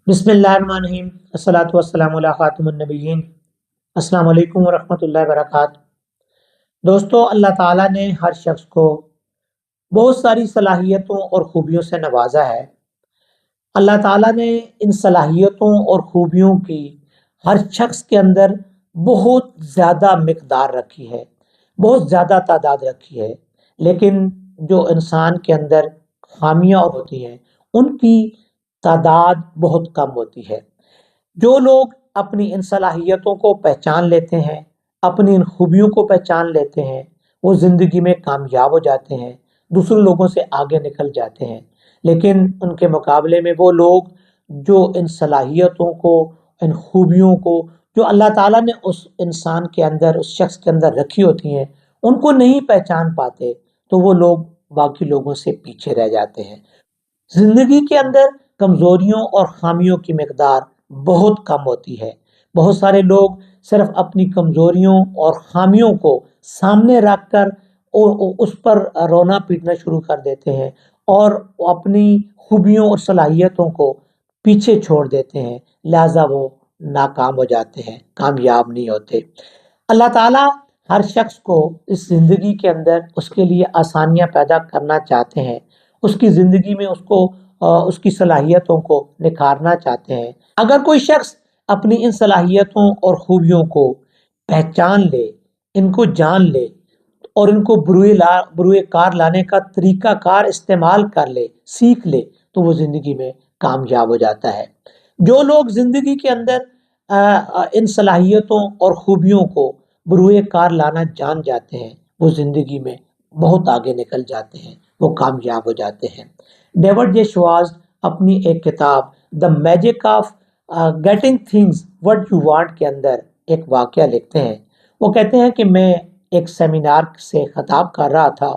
بسم اللہ الرحمن الرحیم الصلاۃ والسلام علی خاتم النبیین۔ السلام علیکم ورحمۃ اللہ وبرکاتہ۔ دوستو، اللہ تعالیٰ نے ہر شخص کو بہت ساری صلاحیتوں اور خوبیوں سے نوازا ہے۔ اللہ تعالیٰ نے ان صلاحیتوں اور خوبیوں کی ہر شخص کے اندر بہت زیادہ مقدار رکھی ہے، بہت زیادہ تعداد رکھی ہے، لیکن جو انسان کے اندر خامیاں ہوتی ہیں ان کی تعداد بہت کم ہوتی ہے۔ جو لوگ اپنی ان صلاحیتوں کو پہچان لیتے ہیں، اپنی ان خوبیوں کو پہچان لیتے ہیں، وہ زندگی میں کامیاب ہو جاتے ہیں، دوسرے لوگوں سے آگے نکل جاتے ہیں۔ لیکن ان کے مقابلے میں وہ لوگ جو ان صلاحیتوں کو، ان خوبیوں کو جو اللہ تعالیٰ نے اس انسان کے اندر، اس شخص کے اندر رکھی ہوتی ہیں، ان کو نہیں پہچان پاتے، تو وہ لوگ باقی لوگوں سے پیچھے رہ جاتے ہیں۔ زندگی کے اندر کمزوریوں اور خامیوں کی مقدار بہت کم ہوتی ہے۔ بہت سارے لوگ صرف اپنی کمزوریوں اور خامیوں کو سامنے رکھ کر اور اس پر رونا پیٹنا شروع کر دیتے ہیں اور اپنی خوبیوں اور صلاحیتوں کو پیچھے چھوڑ دیتے ہیں، لہذا وہ ناکام ہو جاتے ہیں، کامیاب نہیں ہوتے۔ اللہ تعالیٰ ہر شخص کو اس زندگی کے اندر اس کے لیے آسانیاں پیدا کرنا چاہتے ہیں، اس کی زندگی میں اس کی صلاحیتوں کو نکھارنا چاہتے ہیں۔ اگر کوئی شخص اپنی ان صلاحیتوں اور خوبیوں کو پہچان لے، ان کو جان لے اور ان کو بروئے کار لانے کا طریقہ کار استعمال کر لے، سیکھ لے، تو وہ زندگی میں کامیاب ہو جاتا ہے۔ جو لوگ زندگی کے اندر ان صلاحیتوں اور خوبیوں کو بروئے کار لانا جان جاتے ہیں، وہ زندگی میں بہت آگے نکل جاتے ہیں، وہ کامیاب ہو جاتے ہیں۔ ڈیوڈ جے شواز اپنی ایک کتاب the magic of getting things what you want کے اندر ایک واقعہ لکھتے ہیں۔ وہ کہتے ہیں کہ میں ایک سیمینار سے خطاب کر رہا تھا،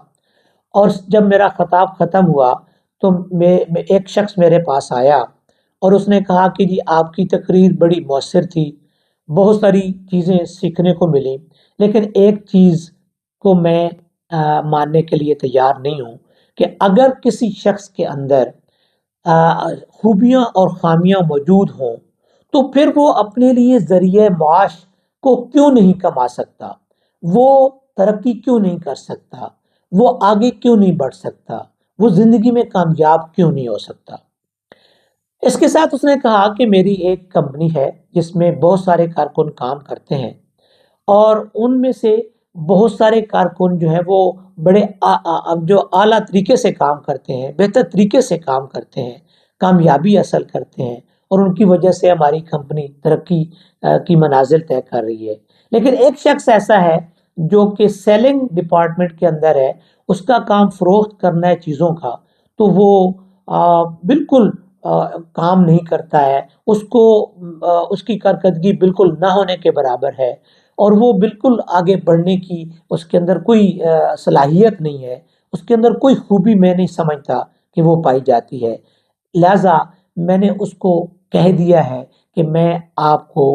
اور جب میرا خطاب ختم ہوا تو ایک شخص میرے پاس آیا اور اس نے کہا کہ جی آپ کی تقریر بڑی مؤثر تھی، بہت ساری چیزیں سیکھنے کو ملی، لیکن ایک چیز کو میں ماننے کے لیے تیار نہیں ہوں کہ اگر کسی شخص کے اندر خوبیاں اور خامیاں موجود ہوں تو پھر وہ اپنے لیے ذریعہ معاش کو کیوں نہیں کما سکتا، وہ ترقی کیوں نہیں کر سکتا، وہ آگے کیوں نہیں بڑھ سکتا، وہ زندگی میں کامیاب کیوں نہیں ہو سکتا۔ اس کے ساتھ اس نے کہا کہ میری ایک کمپنی ہے جس میں بہت سارے کارکن کام کرتے ہیں، اور ان میں سے بہت سارے کارکن جو ہیں وہ بڑے جو اعلیٰ طریقے سے کام کرتے ہیں، بہتر طریقے سے کام کرتے ہیں، کامیابی حاصل کرتے ہیں، اور ان کی وجہ سے ہماری کمپنی ترقی کی منازل طے کر رہی ہے۔ لیکن ایک شخص ایسا ہے جو کہ سیلنگ ڈپارٹمنٹ کے اندر ہے، اس کا کام فروخت کرنا ہے چیزوں کا، تو وہ بالکل کام نہیں کرتا ہے، اس کی کارکردگی بالکل نہ ہونے کے برابر ہے، اور وہ بالکل آگے بڑھنے کی اس کے اندر کوئی صلاحیت نہیں ہے، اس کے اندر کوئی خوبی میں نہیں سمجھتا کہ وہ پائی جاتی ہے۔ لہٰذا میں نے اس کو کہہ دیا ہے کہ میں آپ کو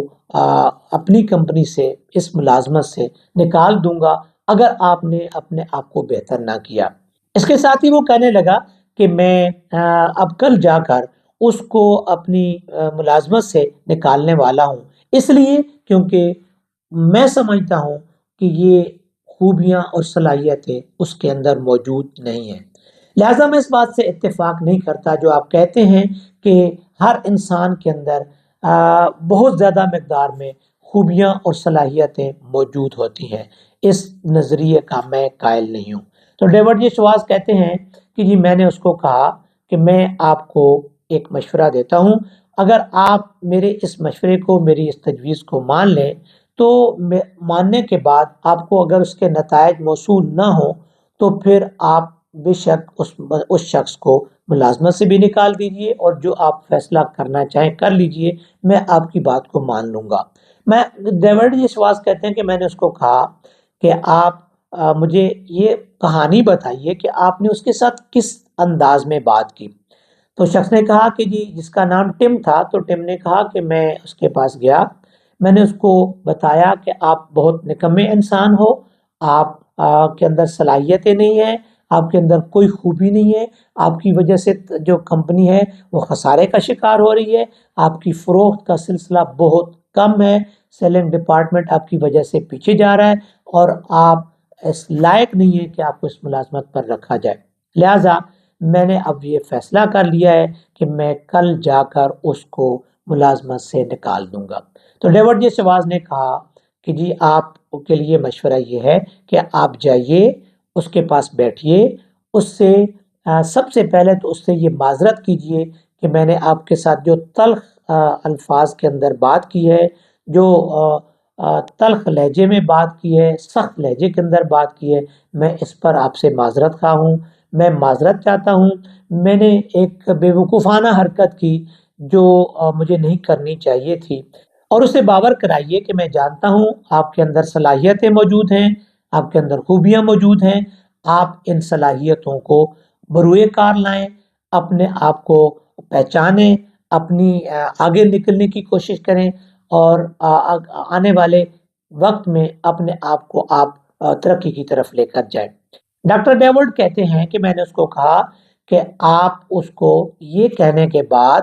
اپنی کمپنی سے، اس ملازمت سے نکال دوں گا اگر آپ نے اپنے آپ کو بہتر نہ کیا۔ اس کے ساتھ ہی وہ کہنے لگا کہ میں اب کل جا کر اس کو اپنی ملازمت سے نکالنے والا ہوں، اس لیے کیونکہ میں سمجھتا ہوں کہ یہ خوبیاں اور صلاحیتیں اس کے اندر موجود نہیں ہیں۔ لہٰذا میں اس بات سے اتفاق نہیں کرتا جو آپ کہتے ہیں کہ ہر انسان کے اندر بہت زیادہ مقدار میں خوبیاں اور صلاحیتیں موجود ہوتی ہیں۔ اس نظریے کا میں قائل نہیں ہوں۔ تو ڈیوڈ جے شواز کہتے ہیں کہ جی میں نے اس کو کہا کہ میں آپ کو ایک مشورہ دیتا ہوں، اگر آپ میرے اس مشورے کو، میری اس تجویز کو مان لیں، تو ماننے کے بعد آپ کو اگر اس کے نتائج موصول نہ ہوں تو پھر آپ بے شک اس شخص کو ملازمت سے بھی نکال دیجئے، اور جو آپ فیصلہ کرنا چاہیں کر لیجئے، میں آپ کی بات کو مان لوں گا۔ ڈیوڈ جے شواز کہتے ہیں کہ میں نے اس کو کہا کہ آپ مجھے یہ کہانی بتائیے کہ آپ نے اس کے ساتھ کس انداز میں بات کی۔ تو شخص نے کہا کہ جی، جس کا نام ٹم تھا، تو ٹم نے کہا کہ میں اس کے پاس گیا، میں نے اس کو بتایا کہ آپ بہت نکمے انسان ہو، آپ کے اندر صلاحیتیں نہیں ہیں، آپ کے اندر کوئی خوبی نہیں ہے، آپ کی وجہ سے جو کمپنی ہے وہ خسارے کا شکار ہو رہی ہے، آپ کی فروخت کا سلسلہ بہت کم ہے، سیلنگ ڈپارٹمنٹ آپ کی وجہ سے پیچھے جا رہا ہے، اور آپ اس لائق نہیں ہے کہ آپ کو اس ملازمت پر رکھا جائے۔ لہٰذا میں نے اب یہ فیصلہ کر لیا ہے کہ میں کل جا کر اس کو ملازمت سے نکال دوں گا۔ تو ڈیوڈ جے سواز نے کہا کہ جی آپ کے لیے مشورہ یہ ہے کہ آپ جائیے، اس کے پاس بیٹھیے، اس سے سب سے پہلے تو اس سے یہ معذرت کیجئے کہ میں نے آپ کے ساتھ جو تلخ الفاظ کے اندر بات کی ہے، جو تلخ لہجے میں بات کی ہے، سخت لہجے کے اندر بات کی ہے، میں اس پر آپ سے معذرت خواہ ہوں، میں معذرت چاہتا ہوں، میں نے ایک بیوقوفانہ حرکت کی جو مجھے نہیں کرنی چاہیے تھی، اور اسے باور کرائیے کہ میں جانتا ہوں آپ کے اندر صلاحیتیں موجود ہیں، آپ کے اندر خوبیاں موجود ہیں، آپ ان صلاحیتوں کو بروئے کار لائیں، اپنے آپ کو پہچانیں، اپنی آگے نکلنے کی کوشش کریں، اور آنے والے وقت میں اپنے آپ کو آپ ترقی کی طرف لے کر جائیں۔ ڈاکٹر ڈیوڈ کہتے ہیں کہ میں نے اس کو کہا کہ آپ اس کو یہ کہنے کے بعد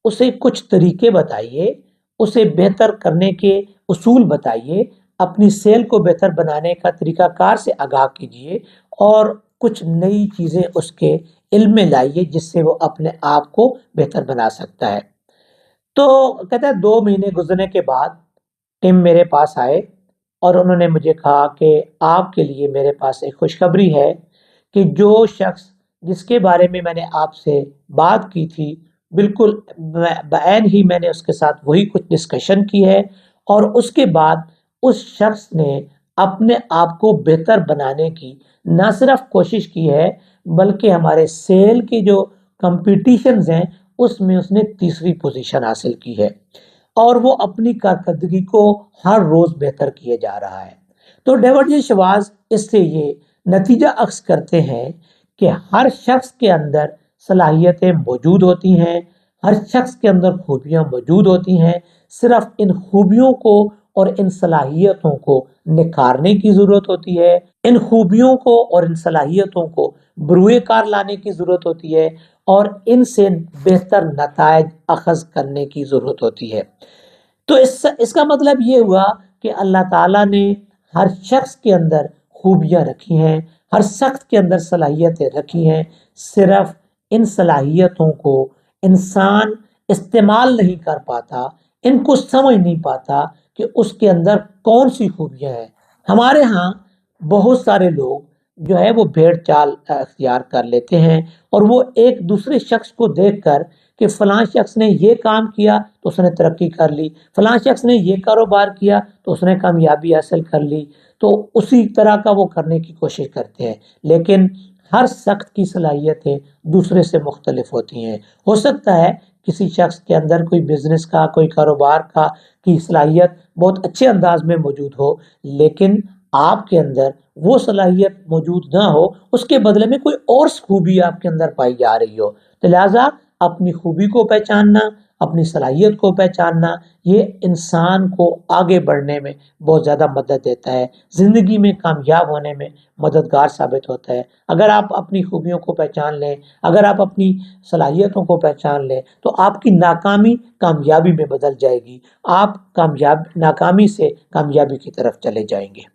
اسے کچھ طریقے بتائیے، اسے بہتر کرنے کے اصول بتائیے، اپنی سیل کو بہتر بنانے کا طریقہ کار سے آگاہ کیجیے، اور کچھ نئی چیزیں اس کے علم میں لائیے جس سے وہ اپنے آپ کو بہتر بنا سکتا ہے۔ تو کہتا ہے 2 مہینے گزرنے کے بعد ٹیم میرے پاس آئے، اور انہوں نے مجھے کہا کہ آپ کے لیے میرے پاس ایک خوشخبری ہے کہ جو شخص جس کے بارے میں نے آپ سے بات کی تھی، بالکل بعین ہی میں نے اس کے ساتھ وہی کچھ ڈسکشن کی ہے، اور اس کے بعد اس شخص نے اپنے آپ کو بہتر بنانے کی نہ صرف کوشش کی ہے، بلکہ ہمارے سیل کے جو کمپٹیشنز ہیں اس میں اس نے تیسری پوزیشن حاصل کی ہے، اور وہ اپنی کارکردگی کو ہر روز بہتر کیے جا رہا ہے۔ تو ڈیوڈ جی شواز اس سے یہ نتیجہ اخذ کرتے ہیں کہ ہر شخص کے اندر صلاحیتیں موجود ہوتی ہیں، ہر شخص کے اندر خوبیاں موجود ہوتی ہیں، صرف ان خوبیوں کو اور ان صلاحیتوں کو نکھارنے کی ضرورت ہوتی ہے، ان خوبیوں کو اور ان صلاحیتوں کو بروئے کار لانے کی ضرورت ہوتی ہے، اور ان سے بہتر نتائج اخذ کرنے کی ضرورت ہوتی ہے۔ تو اس کا مطلب یہ ہوا کہ اللہ تعالیٰ نے ہر شخص کے اندر خوبیاں رکھی ہیں، ہر شخص کے اندر صلاحیتیں رکھی ہیں، صرف ان صلاحیتوں کو انسان استعمال نہیں کر پاتا، ان کو سمجھ نہیں پاتا کہ اس کے اندر کون سی خوبیاں ہیں۔ ہمارے ہاں بہت سارے لوگ جو ہے وہ بھیڑ چال اختیار کر لیتے ہیں، اور وہ ایک دوسرے شخص کو دیکھ کر کہ فلاں شخص نے یہ کام کیا تو اس نے ترقی کر لی، فلاں شخص نے یہ کاروبار کیا تو اس نے کامیابی حاصل کر لی، تو اسی طرح کا وہ کرنے کی کوشش کرتے ہیں، لیکن ہر شخص کی صلاحیتیں دوسرے سے مختلف ہوتی ہیں۔ ہو سکتا ہے کسی شخص کے اندر کوئی بزنس کا، کوئی کاروبار کا کی صلاحیت بہت اچھے انداز میں موجود ہو، لیکن آپ کے اندر وہ صلاحیت موجود نہ ہو، اس کے بدلے میں کوئی اور خوبی آپ کے اندر پائی جا رہی ہو۔ تو لہٰذا اپنی خوبی کو پہچاننا، اپنی صلاحیت کو پہچاننا، یہ انسان کو آگے بڑھنے میں بہت زیادہ مدد دیتا ہے، زندگی میں کامیاب ہونے میں مددگار ثابت ہوتا ہے۔ اگر آپ اپنی خوبیوں کو پہچان لیں، اگر آپ اپنی صلاحیتوں کو پہچان لیں، تو آپ کی ناکامی کامیابی میں بدل جائے گی، آپ ناکامی سے کامیابی کی طرف چلے جائیں گے۔